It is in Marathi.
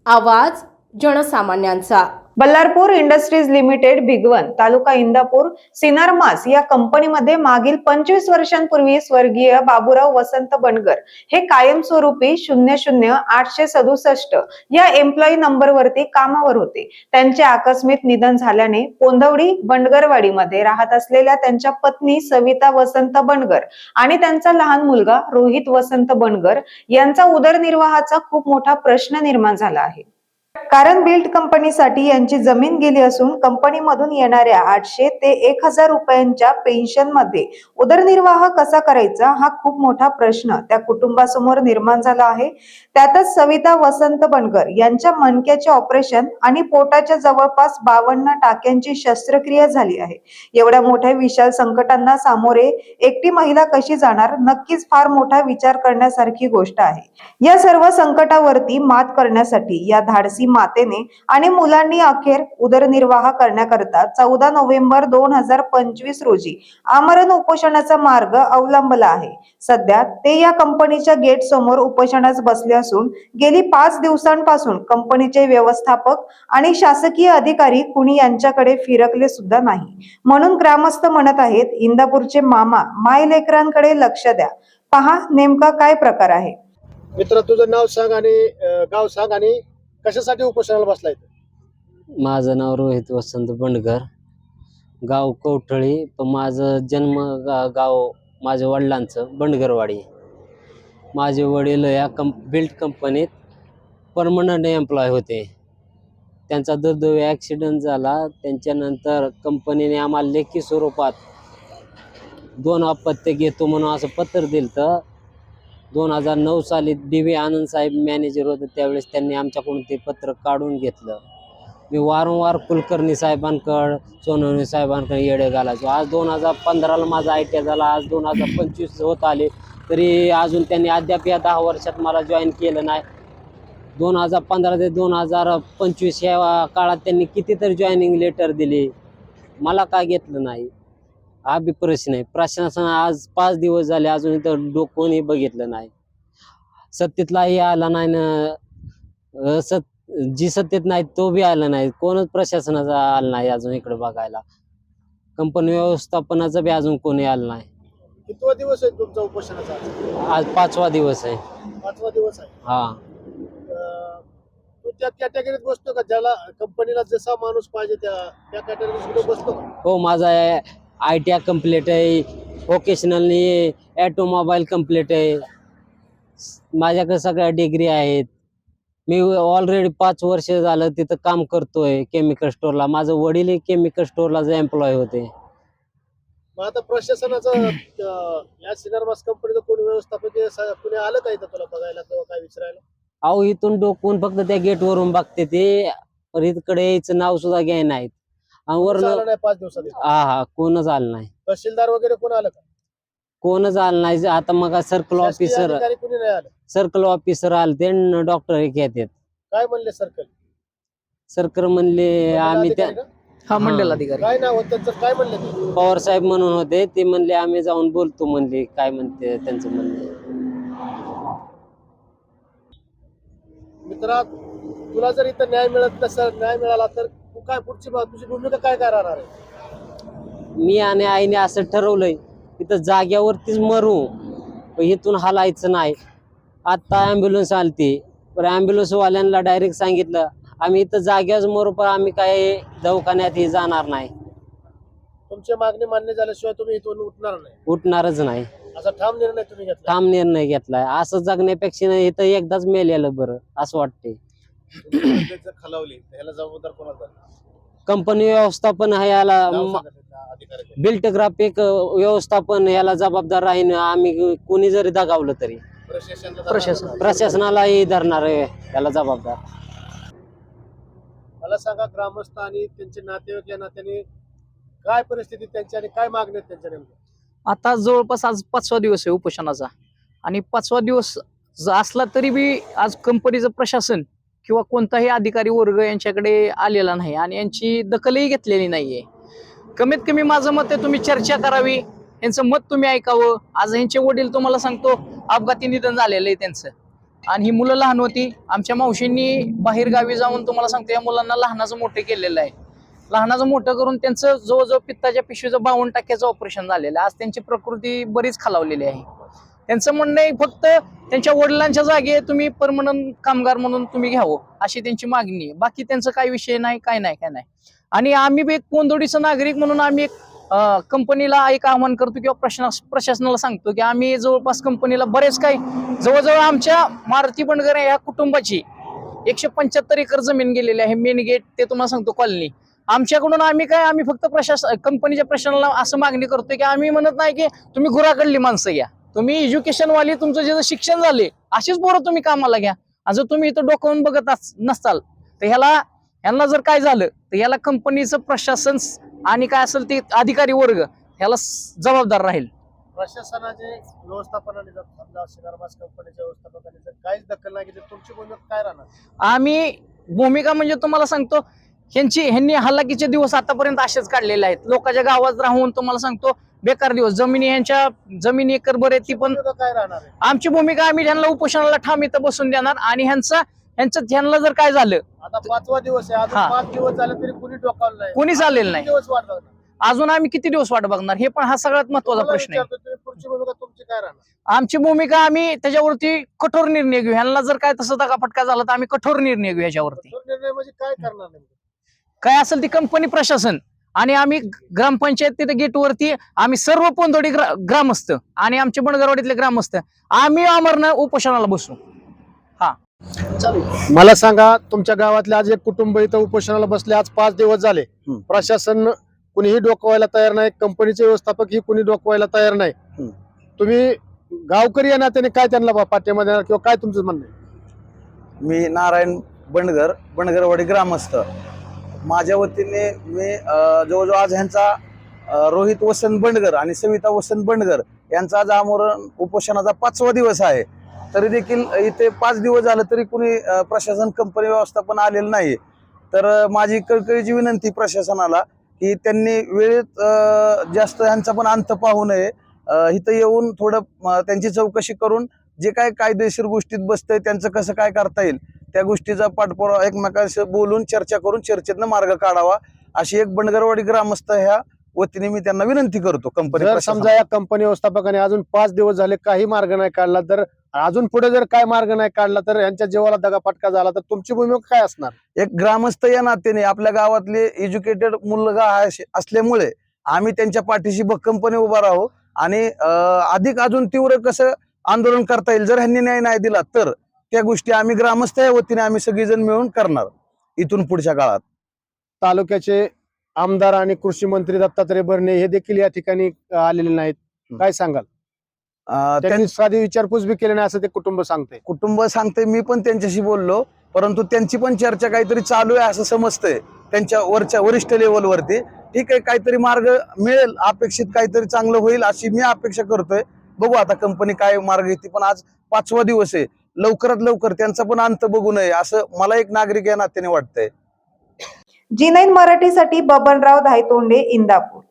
आवाज जनसामान्यांचा। बल्लारपूर इंडस्ट्रीज लिमिटेड भिगवण तालुका इंदापूर सिनारमास या कंपनीमध्ये मागील 25 वर्षांपूर्वी स्वर्गीय बाबूराव वसंत बनगर हे कायमस्वरूपी 00867 या एम्प्लॉई नंबरवरती कामावर होते। त्यांचे आकस्मिक निधन झाल्याने पोंदवडी बनगरवाडीमध्ये राहत असलेल्या त्यांच्या पत्नी सविता वसंत बनगर आणि त्यांचा लहान मुलगा रोहित वसंत बनगर यांचा उदरनिर्वाहाचा खूप मोठा प्रश्न निर्माण झाला आहे। कारण बिल्ड कंपनीसाठी यांची जमीन गेली असून कंपनीमधून येणाऱ्या 800 ते 1000 रुपयांच्या पेन्शन मध्ये उदरनिर्वाह कसा करायचा हा खूप मोठा प्रश्न त्या कुटुंबासमोर निर्माण झाला आहे। त्यातच सविता वसंत बनगर यांच्या मणक्याचे ऑपरेशन आणि पोटाच्या जवळपास 52 टाक्यांची शस्त्रक्रिया झाली आहे। एवढ्या मोठ्या विशाल संकटांना सामोरे एकटी महिला कशी जाणार, नक्कीच फार मोठा विचार करण्यासारखी गोष्ट आहे। या सर्व संकटावरती मात करण्यासाठी या धाडसी मातेने आणि मुलांनी अखेर उदरनिर्वाह करण्याकरता 14 नोव्हेंबर 2025 रोजी आमरण उपोषणाचा मार्ग अवलंबला आहे। सध्या ते या कंपनीच्या गेट समोर उपोषणास बसले असून गेली 5 दिवसांपासून कंपनीचे व्यवस्थापक आणि शासकीय अधिकारी कुणी यांच्याकडे फिरकले सुद्धा नाही। म्हणून ग्रामस्थ म्हणत आहेत, इंदापूरचे मामा मायलेकरांकडे लक्ष द्या, पहा नेमका काय प्रकार आहे। मित्र, तुझं नाव सांग आणि गाव सांग आणि कशासाठी उपोषणाला बसलाय? माझं नाव रोहित वसंत बनगर, गाव कवठळी, पण माझं जन्म गाव माझ्या वडिलांचं बनगरवाडी। माझे वडील या बिल्ड कंपनीत परमनंट एम्प्लॉय होते। त्यांचा दुर्दैवी ॲक्सिडेंट झाला। त्यांच्यानंतर कंपनीने आम्हाला लेखी स्वरूपात 2 अपत्य घेतो म्हणून असं पत्र दिलं तर 2009 साली DV आनंद साहेब मॅनेजर होते, त्यावेळेस त्यांनी आमच्याकडून ते पत्र काढून घेतलं। मी वारंवार कुलकर्णी साहेबांकडं, सोनवणे साहेबांकडे येडे घालायचो। आज 2015ला माझा ITI झाला, आज 2025 होत आले तरी अजून त्यांनी अद्याप या 10 वर्षात मला जॉईन केलं नाही। 2015 ते 2025 या काळात त्यांनी कितीतरी जॉईनिंग लेटर दिले, मला का घेतलं नाही हा बी प्रश्न आहे। प्रशासन आज 5 दिवस झाले अजून इथं कोणी बघितलं नाही, सत्तेतलाही आला नाही ना, जी सत्तेत नाही तो बी आला नाही, कोणच प्रशासनाचा आला नाही अजून इकडे बघायला। कंपनी व्यवस्थापनाचं बी अजून कोणी आलं नाही। कितवा दिवस आहे तुमचा उपोषणाचा? आज 5वा दिवस आहे। 5वा दिवस आहे। हा, तू त्या कॅटेगरीत बसतो का, ज्याला कंपनीला जसा माणूस पाहिजे त्या कॅटेगरीत बसतो का? हो, माझा ITI कम्प्लीट आहे, व्होकेशनलनी ऑटोमोबाईल कम्प्लीट आहे, माझ्याकडे सगळ्या डिग्री आहेत। मी ऑलरेडी 5 वर्ष झालं तिथं काम करतोय केमिकल स्टोअरला। माझं वडील केमिकल स्टोअरला एम्प्लॉय होते। मग आता प्रशासनाचं या सिनारमास कंपनीचं कोणी व्यवस्थापक कोणी आलं का इथं तुला बघायला किंवा काय विचारायला? अहो, इथून डोकून फक्त त्या गेटवरून बघते ते, पण इकडे यायचं नाव सुद्धा घ्याय नाहीत। आलं नाही 5 दिवसात? हा, कोणच आलं नाही। तहसीलदार वगैरे कोण आलं का? कोणच आलं नाही। आता मग सर्कल ऑफिसर कोणी नाही आलं? सर्कल ऑफिसर आलते, डॉक्टर एक येतात। काय म्हणले सर्कल म्हणले आम्ही त्या मंडल अधिकारी काय नाव होतं त्यांचं, काय म्हणले ते? पवार साहेब म्हणून होते, ते म्हणले आम्ही जाऊन बोलतो म्हणले, काय म्हणते त्यांचं म्हणणे। मित्रा, तुला जर इथं न्याय मिळाला तर तू काय तुझी भूमिका काय राहणार आहे? मी आणि आईने असं ठरवलंय, इथं जाग्यावरतीच मरू, पण इथून हलायचं नाही। आता ॲम्ब्युलन्स आलती, पण ॲम्ब्युलन्सवाल्यांना डायरेक्ट सांगितलं आम्ही इथं जाग्याच मरू, पण आम्ही काय दवाखान्यातही जाणार नाही। तुमची मागणी मान्य झाल्याशिवाय तुम्ही इथून उठणार नाही? उठणारच नाही, असा ठाम निर्णय तुम्ही घेतला? ठाम निर्णय घेतलाय। असं जगण्यापेक्षा इथं एकदाच मेलेलं बरं असं वाटते। खालावली ह्याला जबाबदार कोणाचा? कंपनी व्यवस्थापन याला, बिल्ट ग्राफिक व्यवस्थापन याला जबाबदार राहीन। आम्ही कोणी जरी दगावलं तरी प्रशासनालाही धरणार आहे याला जबाबदार। मला सांगा, ग्रामस्थ आणि त्यांचे नातेवाईक या नात्याने काय परिस्थिती त्यांची आणि काय मागणी आहेत त्यांच्या नेमक्या? आता जवळपास आज 5वा दिवस आहे उपोषणाचा, आणि 5वा दिवस असला तरी बी आज कंपनीचं प्रशासन किंवा कोणताही अधिकारी वर्ग यांच्याकडे आलेला नाही आणि यांची दखलही घेतलेली नाहीये। कमीत कमी माझं मत आहे, तुम्ही चर्चा करावी, यांचं मत तुम्ही ऐकावं। आज यांचे वडील तुम्हाला सांगतो अपघाती निधन झालेलं आहे त्यांचं, आणि ही मुलं लहान होती. आमच्या मावशींनी बाहेर गावी जाऊन तुम्हाला सांगतो या मुलांना लहानाचं मोठं केलेलं आहे. लहानाचं मोठं करून त्यांचं जवळजवळ पित्ताच्या पिशवीचं 52% ऑपरेशन झालेलं आहे. आज त्यांची प्रकृती बरीच खालावलेली आहे. त्यांचं म्हणणं आहे फक्त त्यांच्या वडिलांच्या जागी तुम्ही परमनंट कामगार म्हणून तुम्ही घ्यावं अशी त्यांची मागणी आहे. बाकी त्यांचं काही विषय नाही, काय नाही. आणि आम्ही बी एक पोंदोडीचं नागरिक म्हणून आम्ही एक कंपनीला एक आवाहन करतो किंवा प्रशासनाला सांगतो की आम्ही जवळपास कंपनीला बरेच काही जवळजवळ आमच्या मारुती बंडगर या कुटुंबाची 175 एकर जमीन गेलेली आहे. मेन गेट ते तुम्हाला सांगतो कॉलनी. आमच्याकडून आम्ही फक्त कंपनीच्या प्रशासनाला असं मागणी करतोय की आम्ही म्हणत नाही की तुम्ही घुराकडली माणसं घ्या, तुम्ही एज्युकेशन वाली तुमचं जे शिक्षण झाले अशीच पोरं तुम्ही कामाला घ्या. आणि जर तुम्ही इथं डोकावून बघत नसताल तर ह्यांना जर काय झालं तर याला कंपनीचं प्रशासन आणि काय असेल ते अधिकारी वर्ग ह्याला जबाबदार राहील. प्रशासनाचे व्यवस्थापनाने जर समजा सिनर्मास कंपनीच्या व्यवस्थापकाने जर काहीच दखल नाही घेतली तुमची भूमिका काय राहणार? आम्ही भूमिका म्हणजे तुम्हाला सांगतो ह्यांनी हलाखीचे दिवस आतापर्यंत असेच काढलेले आहेत. लोकांच्या गावात राहून तुम्हाला सांगतो बेकार दिवस. जमिनी एकरभर आहे ती पण काय राहणार आहे? आमची भूमिका आम्ही ह्यांना उपोषणाला ठाम इथं बसून देणार. आणि ह्यांना जर काय झालं आता 5वा दिवस आहे, अजून 5 दिवस झाले तरी कुणी डोकावलं नाही, कुणी चालेल नाही. दिवस वाट बघणार. अजून आम्ही किती दिवस वाट बघणार हे पण हा सगळ्यात महत्वाचा प्रश्न आहे. तुम्ही पुढची भूमिका तुमची काय राहणार? आमची भूमिका आम्ही त्याच्यावरती कठोर निर्णय घेऊ. ह्यांना जर काय तसं दगाफटका झाला तर आम्ही कठोर निर्णय घेऊ याच्यावरती. कठोर निर्णय म्हणजे काय करणार नेमकं? काय असेल ती कंपनी प्रशासन आणि आम्ही ग्रामपंचायत तिथे गेटवरती आम्ही सर्व पोंदोडी ग्रामस्थ आणि आमचे बंडगरवाडीतले ग्रामस्थ आम्ही अमरनं उपोषणाला बसू. मला सांगा, तुमच्या गावातले आज एक कुटुंब इथं उपोषणाला बसले, आज 5 दिवस झाले. प्रशासन कुणीही डोकवायला तयार नाही, कंपनीचे व्यवस्थापक ही कुणी डोकवायला तयार नाही. तुम्ही गावकरी या नात्याने काय त्यांना पाठिंबा देणार किंवा काय तुमचं म्हणणं आहे? मी नारायण बंडगर, बंडगरवाडी ग्रामस्थ. माझ्या वतीने मी जवळजवळ आज ह्यांचा रोहित वसंत बंडगर आणि सविता वसंत बंडगर यांचा आज आमरण उपोषणाचा 5वा दिवस आहे. तरी देखील इथे 5 दिवस झालं तरी कुणी प्रशासन कंपनी व्यवस्थापन आलेलं नाही. तर माझी कळकळीची विनंती प्रशासनाला की त्यांनी वेळेत जास्त यांचा पण अंत पाहू नये. इथं येऊन थोडं त्यांची चौकशी करून जे काय कायदेशीर गोष्टीत बसतंय त्यांचं कसं काय करता येईल त्या गोष्टीचा पाठपुरावा एकमेकांशी बोलून चर्चा करून चर्चेतनं मार्ग काढावा अशी एक बंडगरवाडी ग्रामस्थ ह्या वतीने मी त्यांना विनंती करतो. कंपनी जर समजा या कंपनी व्यवस्थापकाने अजून 5 दिवस झाले काही मार्ग नाही काढला तर अजून पुढे जर काय मार्ग नाही काढला तर यांच्या जीवाला दगाफटका झाला तर तुमची भूमिका काय असणार? एक ग्रामस्थ या नात्याने आपल्या गावातले एज्युकेटेड मुलगा असल्यामुळे आम्ही त्यांच्या पाठीशी भक्कमपणे उभा राहू आणि अधिक अजून तीव्र कसं आंदोलन करता येईल जर ह्यांनी न्याय नाही दिला तर त्या गोष्टी आम्ही ग्रामस्थ या वतीने आम्ही सगळेजण मिळून करणार इथून पुढच्या काळात. तालुक्याचे आमदार आणि कृषी मंत्री दत्तात्रय भरणे हे देखील या ठिकाणी आलेले नाहीत, काय सांगाल? त्यांनी साधी विचारपूस बी केली नाही असं ते कुटुंब सांगते. मी पण त्यांच्याशी बोललो परंतु त्यांची पण चर्चा काहीतरी चालू आहे असं समजतंय त्यांच्या वरिष्ठ लेवलवरती. ठीक आहे, काहीतरी मार्ग मिळेल, अपेक्षित काहीतरी चांगलं होईल अशी मी अपेक्षा करतोय. बघू आता कंपनी काय मार्ग घेते. पण आज 5वा दिवस आहे, लवकरात लवकर त्यांचा पण अंत बघू नये असं मला एक नागरिक या नात्याने वाटतंय. जी9 मराठीसाठी बबनराव धायतोंडे, इंदापूर.